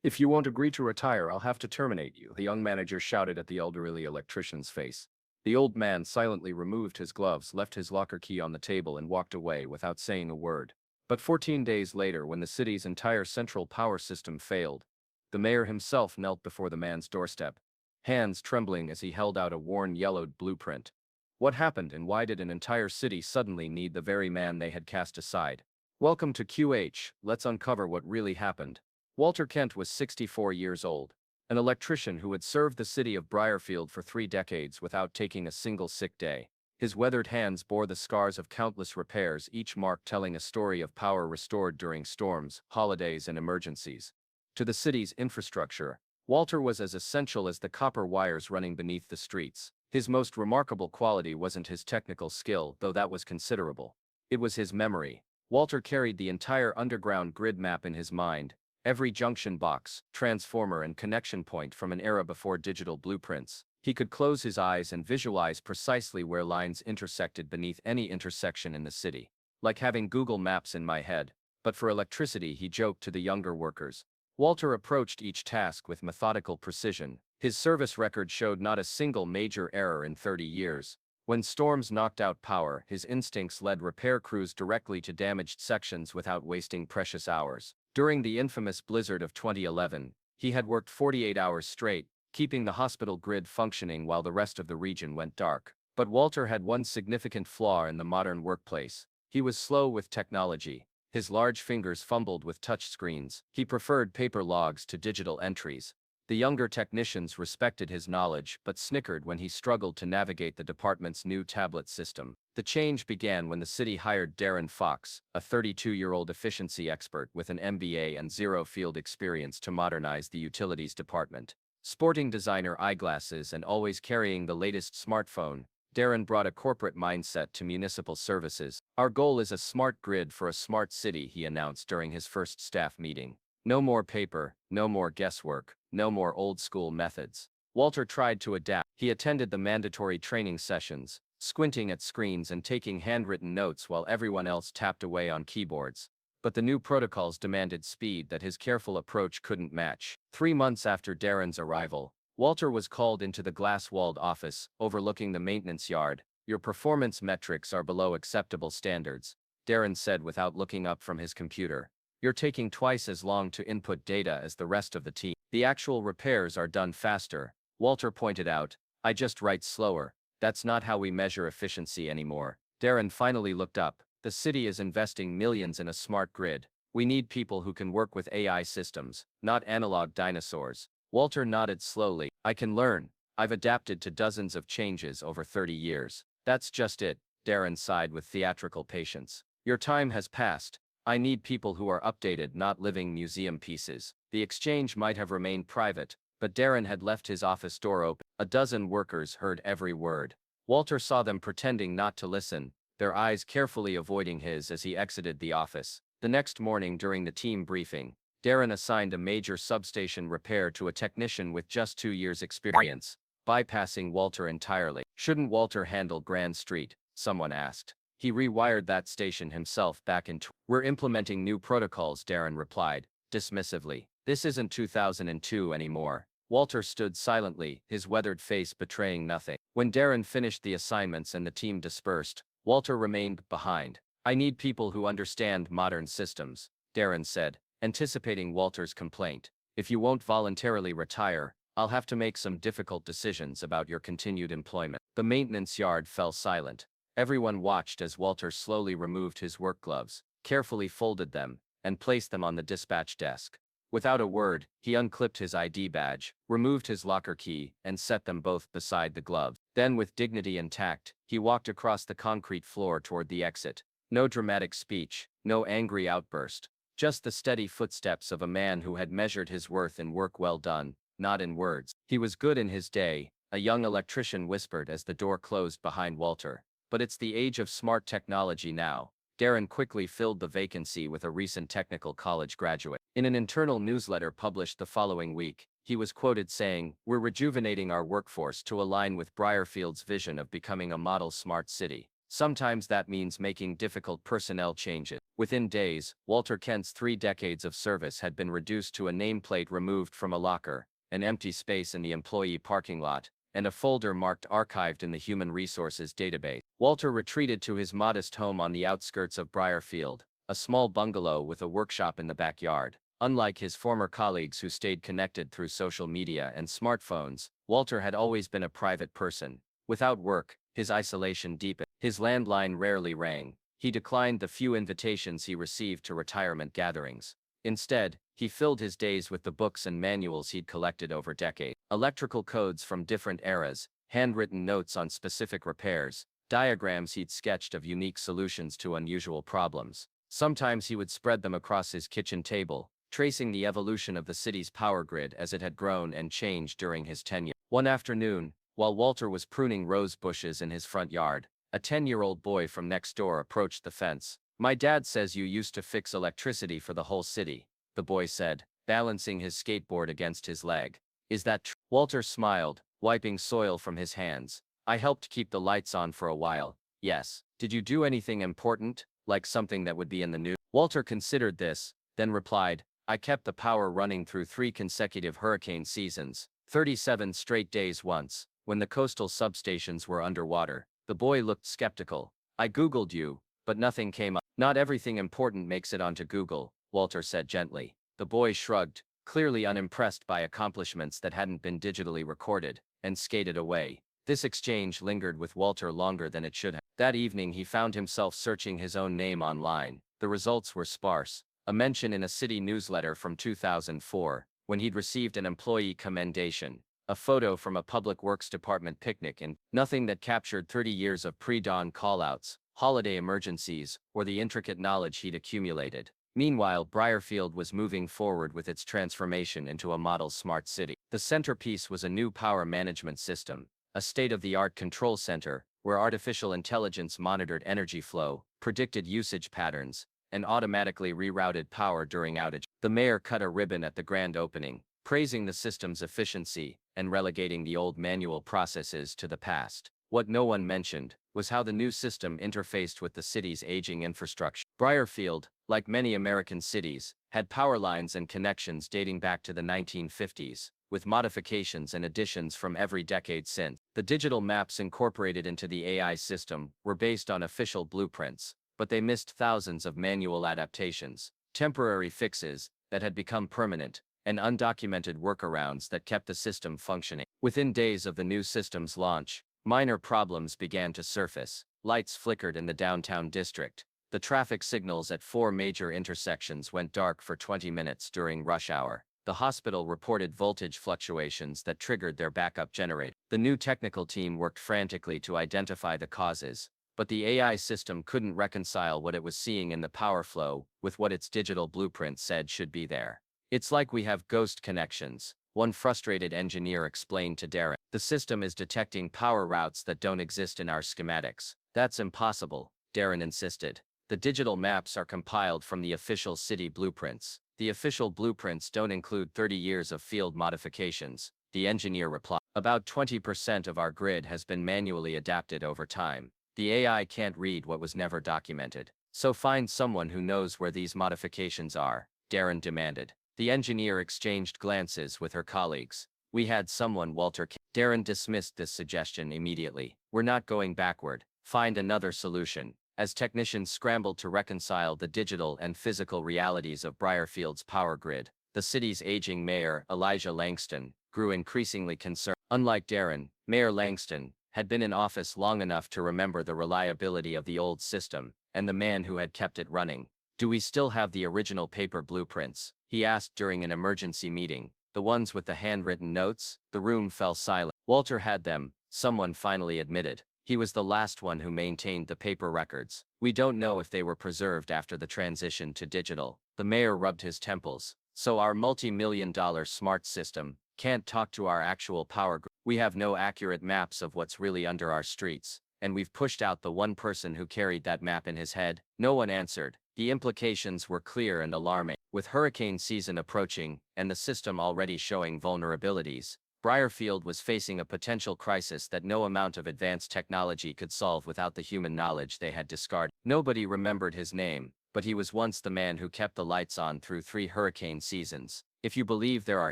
If you won't agree to retire, I'll have to terminate you, the young manager shouted at the elderly electrician's face. The old man silently removed his gloves, left his locker key on the table, and walked away without saying a word. But 14 days later, when the city's entire central power system failed, the mayor himself knelt before the man's doorstep, hands trembling as he held out a worn, yellowed blueprint. What happened, and why did an entire city suddenly need the very man they had cast aside? Welcome to QH, let's uncover what really happened. Walter Kent was 64 years old, an electrician who had served the city of Briarfield for 3 decades without taking a single sick day. His weathered hands bore the scars of countless repairs, each mark telling a story of power restored during storms, holidays, and emergencies. To the city's infrastructure, Walter was as essential as the copper wires running beneath the streets. His most remarkable quality wasn't his technical skill, though that was considerable. It was his memory. Walter carried the entire underground grid map in his mind, every junction box, transformer, and connection point from an era before digital blueprints. He could close his eyes and visualize precisely where lines intersected beneath any intersection in the city. Like having Google Maps in my head. But for electricity, he joked to the younger workers. Walter approached each task with methodical precision. His service record showed not a single major error in 30 years. When storms knocked out power, his instincts led repair crews directly to damaged sections without wasting precious hours. During the infamous blizzard of 2011, he had worked 48 hours straight, keeping the hospital grid functioning while the rest of the region went dark. But Walter had one significant flaw in the modern workplace. He was slow with technology. His large fingers fumbled with touch screens. He preferred paper logs to digital entries. The younger technicians respected his knowledge but snickered when he struggled to navigate the department's new tablet system. The change began when the city hired Darren Fox, a 32-year-old efficiency expert with an MBA and zero field experience, to modernize the utilities department. Sporting designer eyeglasses and always carrying the latest smartphone, Darren brought a corporate mindset to municipal services. Our goal is a smart grid for a smart city, he announced during his first staff meeting. No more paper, no more guesswork, no more old-school methods. Walter tried to adapt. He attended the mandatory training sessions, squinting at screens and taking handwritten notes while everyone else tapped away on keyboards. But the new protocols demanded speed that his careful approach couldn't match. 3 months after Darren's arrival, Walter was called into the glass-walled office, overlooking the maintenance yard. Your performance metrics are below acceptable standards, Darren said without looking up from his computer. You're taking twice as long to input data as the rest of the team. The actual repairs are done faster, Walter pointed out. I just write slower. That's not how we measure efficiency anymore. Darren finally looked up. The city is investing millions in a smart grid. We need people who can work with AI systems, not analog dinosaurs. Walter nodded slowly. I can learn. I've adapted to dozens of changes over 30 years. That's just it, Darren sighed with theatrical patience. Your time has passed. I need people who are updated, not living museum pieces. The exchange might have remained private, but Darren had left his office door open. A dozen workers heard every word. Walter saw them pretending not to listen, their eyes carefully avoiding his as he exited the office. The next morning during the team briefing, Darren assigned a major substation repair to a technician with just 2 years' experience, bypassing Walter entirely. Shouldn't Walter handle Grand Street? Someone asked. He rewired that station himself back in. We're implementing new protocols, Darren replied, dismissively. This isn't 2002 anymore. Walter stood silently, his weathered face betraying nothing. When Darren finished the assignments and the team dispersed, Walter remained behind. I need people who understand modern systems, Darren said, anticipating Walter's complaint. If you won't voluntarily retire, I'll have to make some difficult decisions about your continued employment. The maintenance yard fell silent. Everyone watched as Walter slowly removed his work gloves, carefully folded them, and placed them on the dispatch desk. Without a word, he unclipped his ID badge, removed his locker key, and set them both beside the gloves. Then, with dignity and tact, he walked across the concrete floor toward the exit. No dramatic speech, no angry outburst, just the steady footsteps of a man who had measured his worth in work well done, not in words. He was good in his day, a young electrician whispered as the door closed behind Walter. But it's the age of smart technology now. Darren quickly filled the vacancy with a recent technical college graduate. In an internal newsletter published the following week, he was quoted saying, "We're rejuvenating our workforce to align with Briarfield's vision of becoming a model smart city." Sometimes that means making difficult personnel changes. Within days, Walter Kent's 3 decades of service had been reduced to a nameplate removed from a locker, an empty space in the employee parking lot, and a folder marked archived in the Human Resources database. Walter retreated to his modest home on the outskirts of Briarfield, a small bungalow with a workshop in the backyard. Unlike his former colleagues who stayed connected through social media and smartphones, Walter had always been a private person. Without work, his isolation deepened. His landline rarely rang. He declined the few invitations he received to retirement gatherings. Instead, he filled his days with the books and manuals he'd collected over decades. Electrical codes from different eras, handwritten notes on specific repairs, diagrams he'd sketched of unique solutions to unusual problems. Sometimes he would spread them across his kitchen table, tracing the evolution of the city's power grid as it had grown and changed during his tenure. One afternoon, while Walter was pruning rose bushes in his front yard, a 10-year-old boy from next door approached the fence. "My dad says you used to fix electricity for the whole city," the boy said, balancing his skateboard against his leg. "Is that true?" Walter smiled, wiping soil from his hands. "I helped keep the lights on for a while, yes. Did you do anything important, like something that would be in the news?" Walter considered this, then replied, "I kept the power running through 3 consecutive hurricane seasons, 37 straight days once, when the coastal substations were underwater." The boy looked skeptical. "I Googled you, but nothing came up." "Not everything important makes it onto Google," Walter said gently. The boy shrugged, clearly unimpressed by accomplishments that hadn't been digitally recorded, and skated away. This exchange lingered with Walter longer than it should have. That evening he found himself searching his own name online. The results were sparse. A mention in a city newsletter from 2004, when he'd received an employee commendation. A photo from a public works department picnic, and nothing that captured 30 years of pre-dawn callouts, holiday emergencies, or the intricate knowledge he'd accumulated. Meanwhile, Briarfield was moving forward with its transformation into a model smart city. The centerpiece was a new power management system, a state-of-the-art control center, where artificial intelligence monitored energy flow, predicted usage patterns, and automatically rerouted power during outage. The mayor cut a ribbon at the grand opening, praising the system's efficiency and relegating the old manual processes to the past. What no one mentioned was how the new system interfaced with the city's aging infrastructure. Briarfield, like many American cities, had power lines and connections dating back to the 1950s, with modifications and additions from every decade since. The digital maps incorporated into the AI system were based on official blueprints, but they missed thousands of manual adaptations, temporary fixes that had become permanent, and undocumented workarounds that kept the system functioning. Within days of the new system's launch, minor problems began to surface. Lights flickered in the downtown district. The traffic signals at 4 major intersections went dark for 20 minutes during rush hour. The hospital reported voltage fluctuations that triggered their backup generator. The new technical team worked frantically to identify the causes, but the AI system couldn't reconcile what it was seeing in the power flow with what its digital blueprint said should be there. "It's like we have ghost connections," one frustrated engineer explained to Darren. "The system is detecting power routes that don't exist in our schematics." "That's impossible," Darren insisted. "The digital maps are compiled from the official city blueprints. The official blueprints don't include 30 years of field modifications," the engineer replied. "About 20% of our grid has been manually adapted over time. The AI can't read what was never documented. So find someone who knows where these modifications are," Darren demanded. The engineer exchanged glances with her colleagues. "We had someone, Walter." Darren dismissed this suggestion immediately. "We're not going backward. Find another solution." As technicians scrambled to reconcile the digital and physical realities of Briarfield's power grid, the city's aging mayor, Elijah Langston, grew increasingly concerned. Unlike Darren, Mayor Langston had been in office long enough to remember the reliability of the old system and the man who had kept it running. "Do we still have the original paper blueprints?" he asked during an emergency meeting. "The ones with the handwritten notes?" The room fell silent. Walter had them, someone finally admitted. He was the last one who maintained the paper records. "We don't know if they were preserved after the transition to digital." The mayor rubbed his temples. "So our multi-million-dollar smart system can't talk to our actual power grid. We have no accurate maps of what's really under our streets, and we've pushed out the one person who carried that map in his head." No one answered. The implications were clear and alarming. With hurricane season approaching and the system already showing vulnerabilities, Briarfield was facing a potential crisis that no amount of advanced technology could solve without the human knowledge they had discarded. Nobody remembered his name, but he was once the man who kept the lights on through 3 hurricane seasons. If you believe there are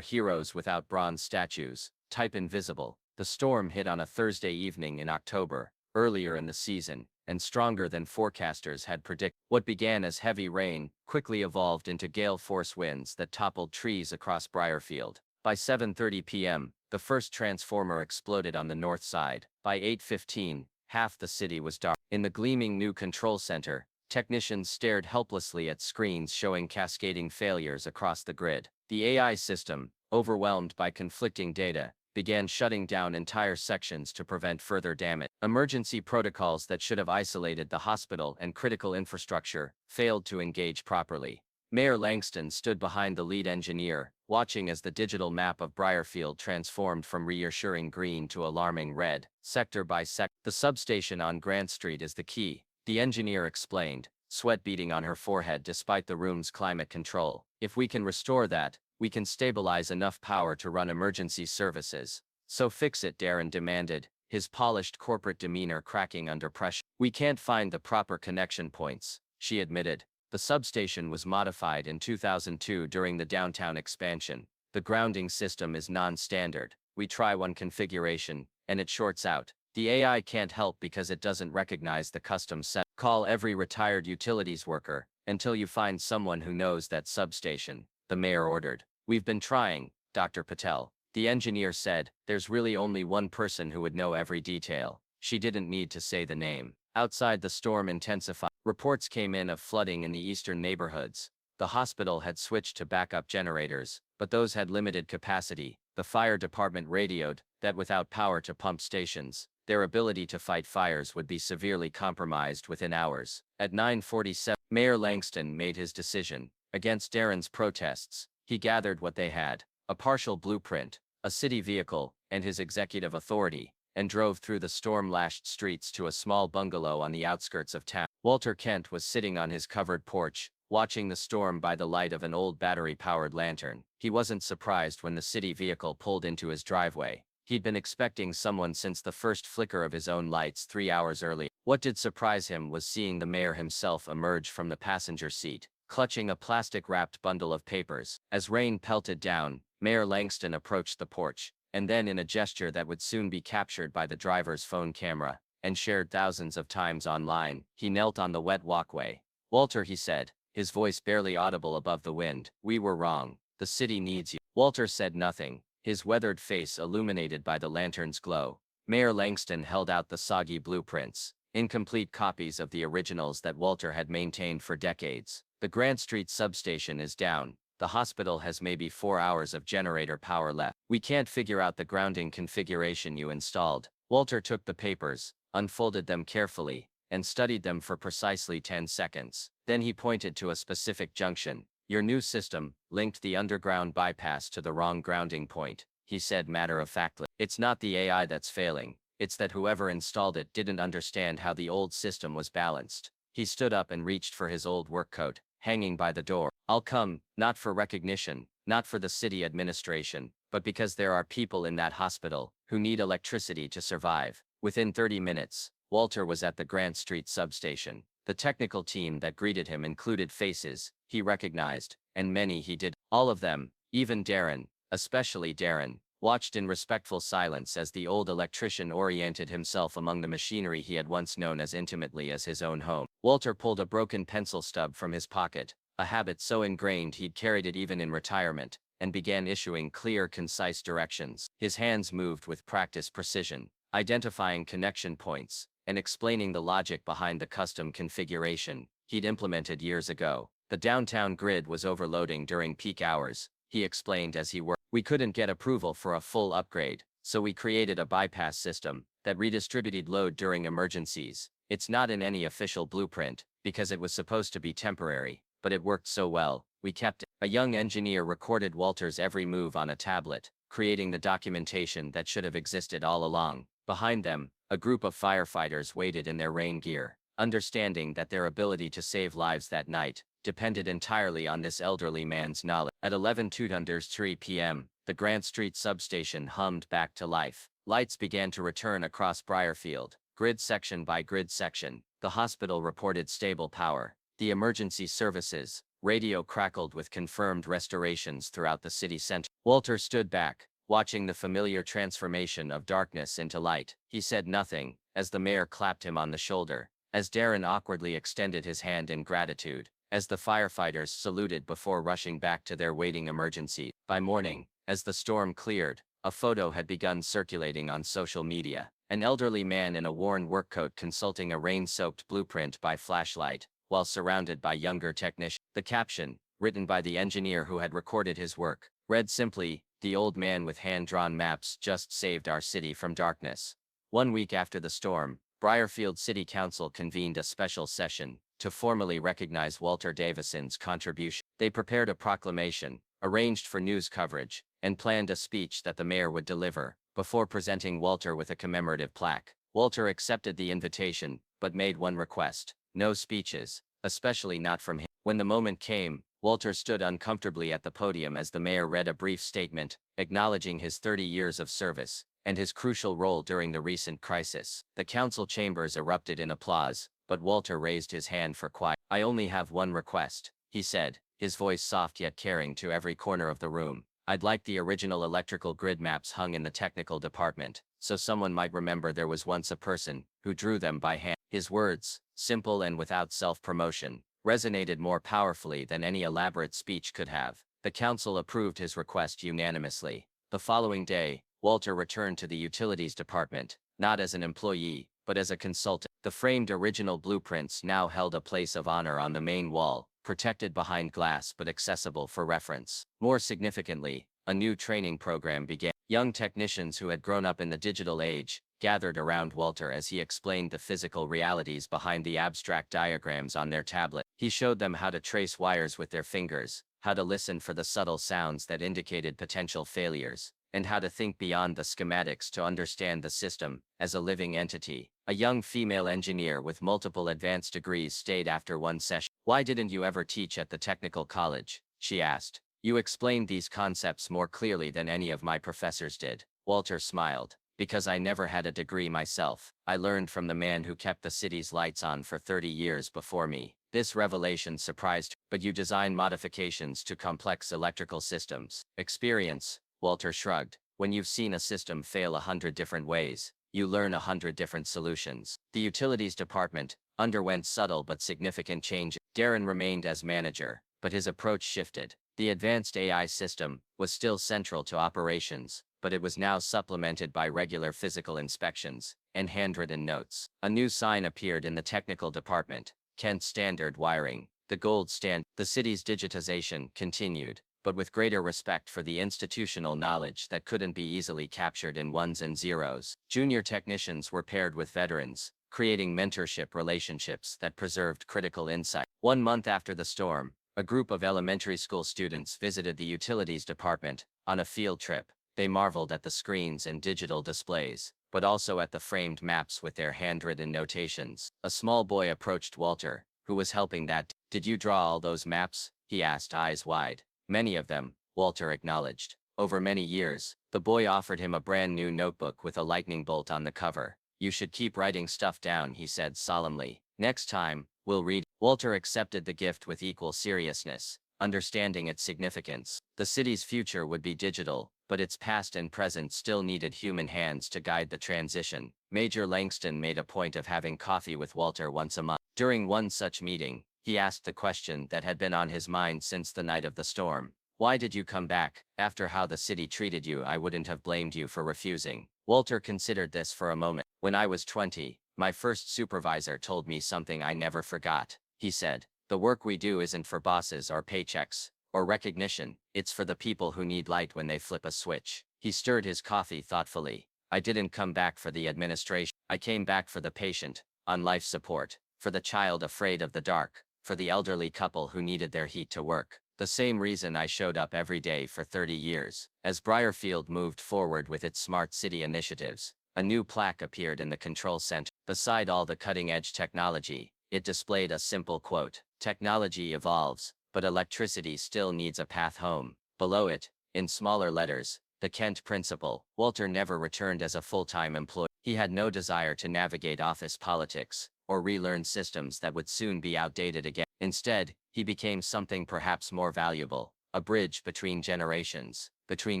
heroes without bronze statues, type invisible. The storm hit on a Thursday evening in October, earlier in the season, and stronger than forecasters had predicted. What began as heavy rain quickly evolved into gale force winds that toppled trees across Briarfield. By 7:30 p.m., the first transformer exploded on the north side. By 8:15, half the city was dark. In the gleaming new control center, technicians stared helplessly at screens showing cascading failures across the grid. The AI system, overwhelmed by conflicting data, began shutting down entire sections to prevent further damage. Emergency protocols that should have isolated the hospital and critical infrastructure failed to engage properly. Mayor Langston stood behind the lead engineer, watching as the digital map of Briarfield transformed from reassuring green to alarming red, sector by sector. The substation on Grant Street is the key, the engineer explained, sweat beading on her forehead despite the room's climate control. If we can restore that, we can stabilize enough power to run emergency services. So fix it, Darren demanded, his polished corporate demeanor cracking under pressure. We can't find the proper connection points, she admitted. The substation was modified in 2002 during the downtown expansion. The grounding system is non-standard. We try one configuration, and it shorts out. The AI can't help because it doesn't recognize the custom set. Call every retired utilities worker, until you find someone who knows that substation, the mayor ordered. We've been trying, Dr. Patel. The engineer said, there's really only one person who would know every detail. She didn't need to say the name. Outside, the storm intensified. Reports came in of flooding in the eastern neighborhoods. The hospital had switched to backup generators, but those had limited capacity. The fire department radioed that without power to pump stations, their ability to fight fires would be severely compromised within hours. At 9:47, Mayor Langston made his decision. Against Darren's protests, he gathered what they had: a partial blueprint, a city vehicle, and his executive authority, and drove through the storm-lashed streets to a small bungalow on the outskirts of town. Walter Kent was sitting on his covered porch, watching the storm by the light of an old battery-powered lantern. He wasn't surprised when the city vehicle pulled into his driveway. He'd been expecting someone since the first flicker of his own lights 3 hours early. What did surprise him was seeing the mayor himself emerge from the passenger seat, clutching a plastic-wrapped bundle of papers. As rain pelted down, Mayor Langston approached the porch, and then in a gesture that would soon be captured by the driver's phone camera, and shared thousands of times online, he knelt on the wet walkway. Walter, he said, his voice barely audible above the wind, we were wrong. The city needs you. Walter said nothing, his weathered face illuminated by the lantern's glow. Mayor Langston held out the soggy blueprints, incomplete copies of the originals that Walter had maintained for decades. The Grant Street substation is down. The hospital has maybe 4 hours of generator power left. We can't figure out the grounding configuration you installed. Walter took the papers, unfolded them carefully, and studied them for precisely 10 seconds. Then he pointed to a specific junction. Your new system linked the underground bypass to the wrong grounding point, he said matter-of-factly. It's not the AI that's failing. It's that whoever installed it didn't understand how the old system was balanced. He stood up and reached for his old work coat, hanging by the door. I'll come, not for recognition, not for the city administration, but because there are people in that hospital who need electricity to survive. Within 30 minutes, Walter was at the Grant Street substation. The technical team that greeted him included faces he recognized, and many he did. All of them, even Darren, especially Darren, watched in respectful silence as the old electrician oriented himself among the machinery he had once known as intimately as his own home. Walter pulled a broken pencil stub from his pocket, a habit so ingrained he'd carried it even in retirement, and began issuing clear, concise directions. His hands moved with practiced precision, identifying connection points, and explaining the logic behind the custom configuration he'd implemented years ago. The downtown grid was overloading during peak hours, he explained as he worked. We couldn't get approval for a full upgrade, so we created a bypass system that redistributed load during emergencies. It's not in any official blueprint, because it was supposed to be temporary, but it worked so well, we kept it. A young engineer recorded Walter's every move on a tablet, creating the documentation that should have existed all along. Behind them, a group of firefighters waited in their rain gear, understanding that their ability to save lives that night depended entirely on this elderly man's knowledge. At 11:03 p.m., The Grant Street substation hummed back to life. Lights began to return across Briarfield, grid section by grid section. The hospital reported stable power. The emergency services radio crackled with confirmed restorations throughout the city center. Walter stood back, watching the familiar transformation of darkness into light. He said nothing, as the mayor clapped him on the shoulder, as Darren awkwardly extended his hand in gratitude, as the firefighters saluted before rushing back to their waiting emergency. By morning, as the storm cleared, a photo had begun circulating on social media. An elderly man in a worn work coat consulting a rain-soaked blueprint by flashlight, while surrounded by younger technicians. The caption, written by the engineer who had recorded his work, read simply, "The old man with hand-drawn maps just saved our city from darkness." 1 week after the storm, Briarfield City Council convened a special session to formally recognize Walter Davison's contribution. They prepared a proclamation, arranged for news coverage, and planned a speech that the mayor would deliver, before presenting Walter with a commemorative plaque. Walter accepted the invitation, but made one request: no speeches, especially not from him. When the moment came, Walter stood uncomfortably at the podium as the mayor read a brief statement, acknowledging his 30 years of service and his crucial role during the recent crisis. The council chambers erupted in applause, but Walter raised his hand for quiet. "I only have one request," he said, his voice soft yet caring to every corner of the room. "I'd like the original electrical grid maps hung in the technical department, so someone might remember there was once a person who drew them by hand." His words, simple and without self-promotion, resonated more powerfully than any elaborate speech could have. The council approved his request unanimously. The following day, Walter returned to the utilities department, not as an employee, but as a consultant. The framed original blueprints now held a place of honor on the main wall, protected behind glass but accessible for reference. More significantly, a new training program began. Young technicians who had grown up in the digital age gathered around Walter as he explained the physical realities behind the abstract diagrams on their tablet. He showed them how to trace wires with their fingers, how to listen for the subtle sounds that indicated potential failures, and how to think beyond the schematics to understand the system as a living entity. A young female engineer with multiple advanced degrees stayed after one session. "Why didn't you ever teach at the technical college?" she asked. "You explained these concepts more clearly than any of my professors did." Walter smiled. "Because I never had a degree myself. I learned from the man who kept the city's lights on for 30 years before me." This revelation surprised her. "But you design modifications to complex electrical systems." "Experience," Walter shrugged. "When you've seen a system fail 100 different ways, you learn 100 different solutions." The utilities department underwent subtle but significant change. Darren remained as manager, but his approach shifted. The advanced AI system was still central to operations, but it was now supplemented by regular physical inspections and handwritten notes. A new sign appeared in the technical department: Kent Standard Wiring, the gold standard. The city's digitization continued, but with greater respect for the institutional knowledge that couldn't be easily captured in ones and zeros. Junior technicians were paired with veterans, creating mentorship relationships that preserved critical insight. 1 month after the storm, a group of elementary school students visited the utilities department on a field trip. They marveled at the screens and digital displays, but also at the framed maps with their handwritten notations. A small boy approached Walter, who was helping that day. "Did you draw all those maps?" he asked, eyes wide. "Many of them," Walter acknowledged. "Over many years." The boy offered him a brand new notebook with a lightning bolt on the cover. "You should keep writing stuff down," he said solemnly. "Next time, we'll read." Walter accepted the gift with equal seriousness, understanding its significance. The city's future would be digital, but its past and present still needed human hands to guide the transition. Major Langston made a point of having coffee with Walter once a month. During one such meeting, he asked the question that had been on his mind since the night of the storm: "Why did you come back? After how the city treated you, I wouldn't have blamed you for refusing." Walter considered this for a moment. "When I was 20, my first supervisor told me something I never forgot," he said. "The work we do isn't for bosses or paychecks or recognition. It's for the people who need light when they flip a switch." He stirred his coffee thoughtfully. "I didn't come back for the administration. I came back for the patient, on life support, for the child afraid of the dark, for the elderly couple who needed their heat to work. The same reason I showed up every day for 30 years. As Briarfield moved forward with its smart city initiatives, a new plaque appeared in the control center. Beside all the cutting-edge technology, it displayed a simple quote: "Technology evolves, but electricity still needs a path home." Below it, In smaller letters, the Kent principal. Walter never returned as a full-time employee. He had no desire to navigate office politics or relearn systems that would soon be outdated again. Instead, he became something perhaps more valuable, a bridge between generations, between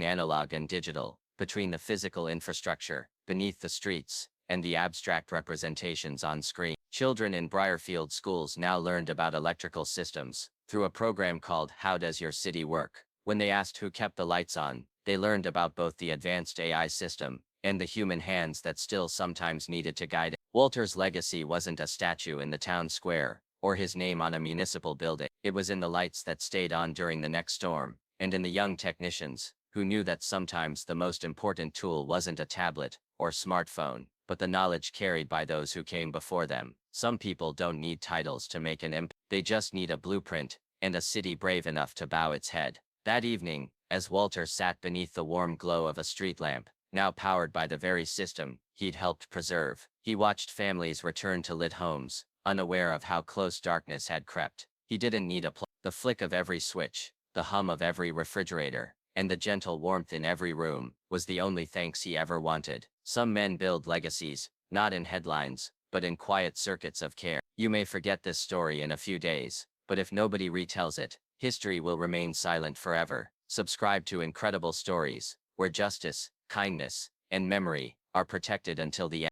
analog and digital, between the physical infrastructure, beneath the streets, and the abstract representations on screen. Children in Briarfield schools now learned about electrical systems through a program called How Does Your City Work? When they asked who kept the lights on, they learned about both the advanced AI system and the human hands that still sometimes needed to guide it. Walter's legacy wasn't a statue in the town square, or his name on a municipal building. It was in the lights that stayed on during the next storm, and in the young technicians, who knew that sometimes the most important tool wasn't a tablet or smartphone, but the knowledge carried by those who came before them. Some people don't need titles to make an impact. They just need a blueprint, and a city brave enough to bow its head. That evening, as Walter sat beneath the warm glow of a street lamp, now powered by the very system he'd helped preserve, he watched families return to lit homes, unaware of how close darkness had crept. He didn't need the flick of every switch, the hum of every refrigerator, and the gentle warmth in every room was the only thanks he ever wanted. Some men build legacies, not in headlines, but in quiet circuits of care. You may forget this story in a few days, but if nobody retells it, history will remain silent forever. Subscribe to Incredible Stories, where justice, kindness, and memory are protected until the end.